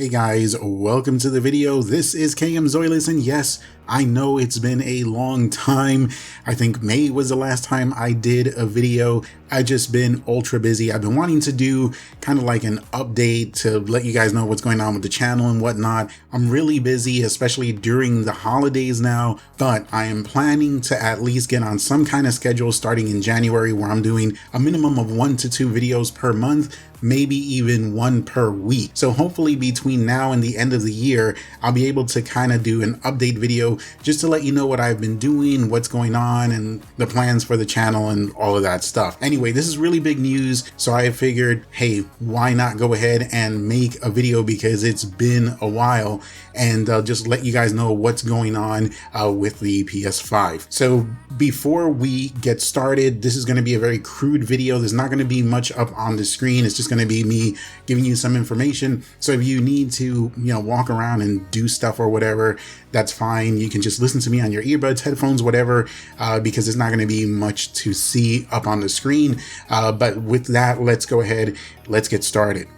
Hey guys, welcome to the video. This is KM Zoilus, and yes, I know it's been a long time. I think May was the last time I did a video. I've just been ultra busy. I've been wanting to do kind of like an update to let you guys know what's going on with the channel and whatnot. I'm really busy, especially during the holidays now, but I am planning to at least get on some kind of schedule starting in January where I'm doing a minimum of 1 to 2 videos per month, maybe even 1 per week. So hopefully between now and the end of the year, I'll be able to kind of do an update video just to let you know what I've been doing, what's going on, and the plans for the channel and all of that stuff. Anyway, this is really big news, so I figured, hey, why not go ahead and make a video because it's been a while, and just let you guys know what's going on with the PS5. So before we get started, this is going to be a very crude video. There's not going to be much up on the screen. It's just going to be me giving you some information. So if you need to, walk around and do stuff or whatever, that's fine. You can just listen to me on your earbuds, headphones, whatever, because there's not going to be much to see up on the screen. But with that, let's go ahead. Let's get started.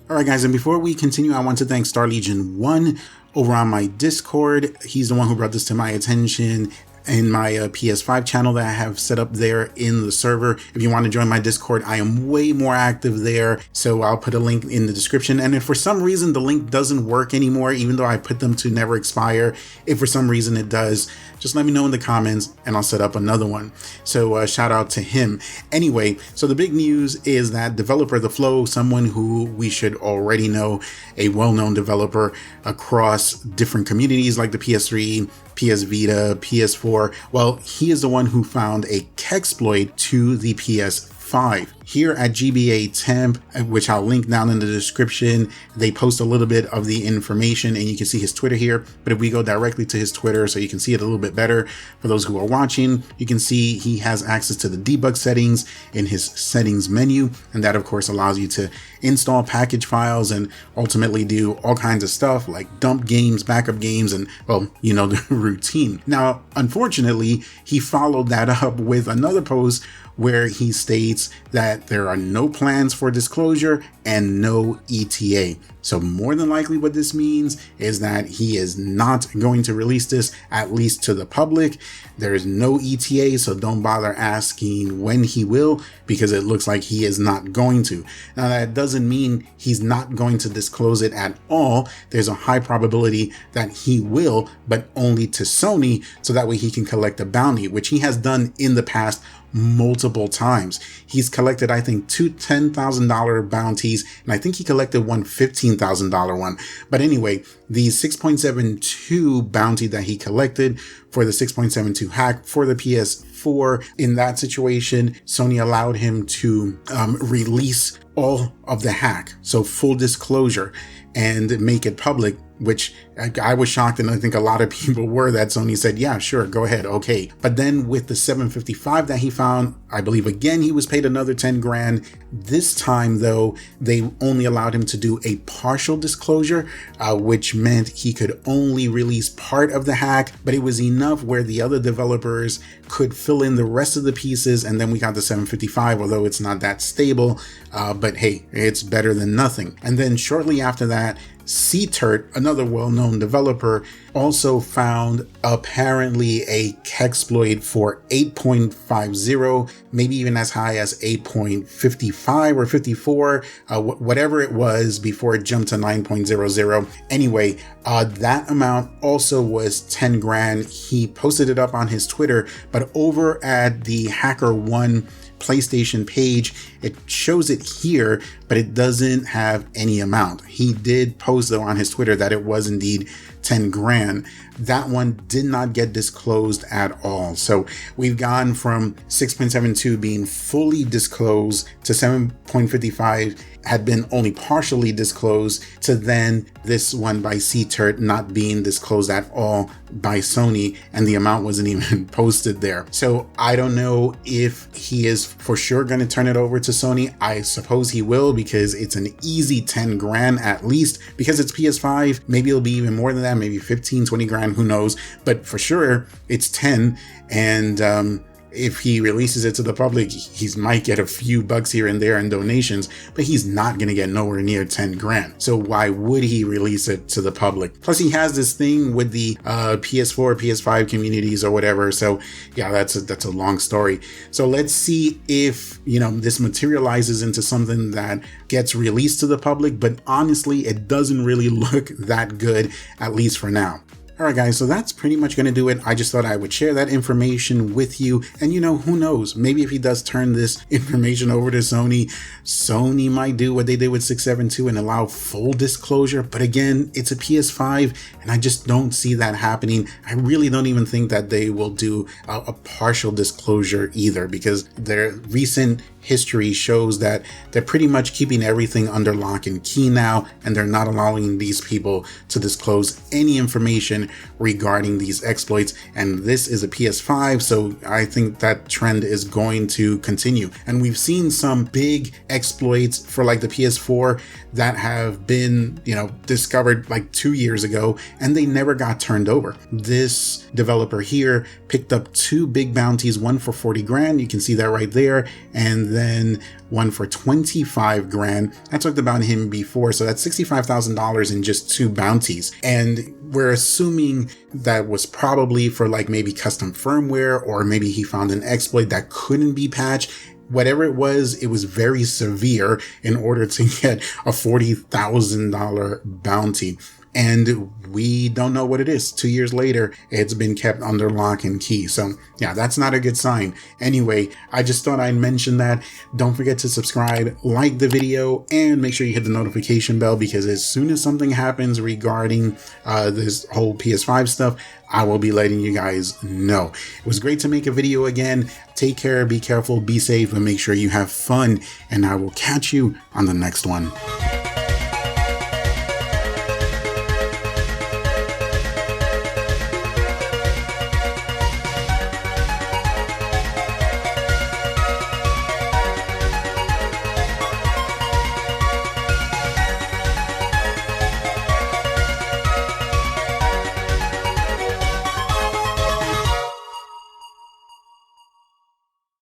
All right, guys, and before we continue, I want to thank Star Legion 1 over on my Discord. He's the one who brought this to my attention in my PS5 channel that I have set up there in the server. If you want to join my Discord, I am way more active there, so I'll put a link in the description. And if for some reason the link doesn't work anymore, even though I put them to never expire, if for some reason it does, just let me know in the comments and I'll set up another one. So shout out to him. Anyway, so the big news is that developer thefl0w, someone who we should already know, a well-known developer across different communities like the PS3, PS Vita, PS4. Well, he is the one who found a Kexploit to the PS5. Here at GBA Temp, which I'll link down in the description, they post a little bit of the information and you can see his Twitter here. But if we go directly to his Twitter so you can see it a little bit better for those who are watching, you can see he has access to the debug settings in his settings menu. And that of course allows you to install package files and ultimately do all kinds of stuff like dump games, backup games, and well, the routine. Now, unfortunately, he followed that up with another post where he states that there are no plans for disclosure and no ETA. So more than likely what this means is that he is not going to release this, at least to the public. There is no ETA, so don't bother asking when he will, because it looks like he is not going to. Now that doesn't mean he's not going to disclose it at all. There's a high probability that he will, but only to Sony, so that way he can collect a bounty, which he has done in the past multiple times. He's collected, I think, 2 $10,000 bounties, and I think he collected one $15,000 one. But anyway, the 6.72 bounty that he collected for the 6.72 hack for the PS4, in that situation, Sony allowed him to release all of the hack, so full disclosure, and make it public, which I was shocked, and I think a lot of people were, that Sony said, yeah, sure, go ahead, okay. But then with the 755 that he found, I believe again he was paid another 10 grand. This time though, they only allowed him to do a partial disclosure, which meant he could only release part of the hack, but it was enough where the other developers could fill in the rest of the pieces. And then we got the 755, although it's not that stable, but hey, it's better than nothing. And then shortly after that, CTurt, another well-known developer, also found apparently a Kexploit for 8.50, maybe even as high as 8.55 or 54, whatever it was before it jumped to 9.00. Anyway, that amount also was 10 grand. He posted it up on his Twitter, but over at the HackerOne PlayStation page, it shows it here, but it doesn't have any amount. He did post though on his Twitter that it was indeed 10 grand. That one did not get disclosed at all. So we've gone from 6.72 being fully disclosed to 7.55 had been only partially disclosed, to then this one by CTurt not being disclosed at all by Sony, and the amount wasn't even posted there. So I don't know if he is for sure going to turn it over to Sony. I suppose he will, because it's an easy 10 grand at least, because it's PS5. Maybe it'll be even more than that, maybe 15, 20 grand, who knows, but for sure it's 10. And if he releases it to the public, he might get a few bucks here and there in donations, but he's not going to get nowhere near 10 grand. So why would he release it to the public? Plus he has this thing with the PS4, PS5 communities or whatever. So yeah, that's a long story. So let's see if, this materializes into something that gets released to the public, but honestly, it doesn't really look that good, at least for now. Alright guys, so that's pretty much going to do it. I just thought I would share that information with you. And who knows, maybe if he does turn this information over to Sony might do what they did with 672 and allow full disclosure. But again, it's a PS5 and I just don't see that happening. I really don't even think that they will do a partial disclosure either, because their recent history shows that they're pretty much keeping everything under lock and key now, and they're not allowing these people to disclose any information regarding these exploits. And this is a PS5, so I think that trend is going to continue. And we've seen some big exploits for like the PS4 that have been, discovered like 2 years ago, and they never got turned over. This developer here picked up 2 big bounties, one for 40 grand, you can see that right there, and then one for 25 grand. I talked about him before, so that's $65,000 in just 2 bounties. And we're assuming that was probably for like maybe custom firmware, or maybe he found an exploit that couldn't be patched. Whatever it was very severe in order to get a $40,000 bounty. And we don't know what it is. 2 years later, it's been kept under lock and key. So yeah, that's not a good sign. Anyway, I just thought I'd mention that. Don't forget to subscribe, like the video, and make sure you hit the notification bell, because as soon as something happens regarding this whole PS5 stuff, I will be letting you guys know. It was great to make a video again. Take care, be careful, be safe, and make sure you have fun. And I will catch you on the next one.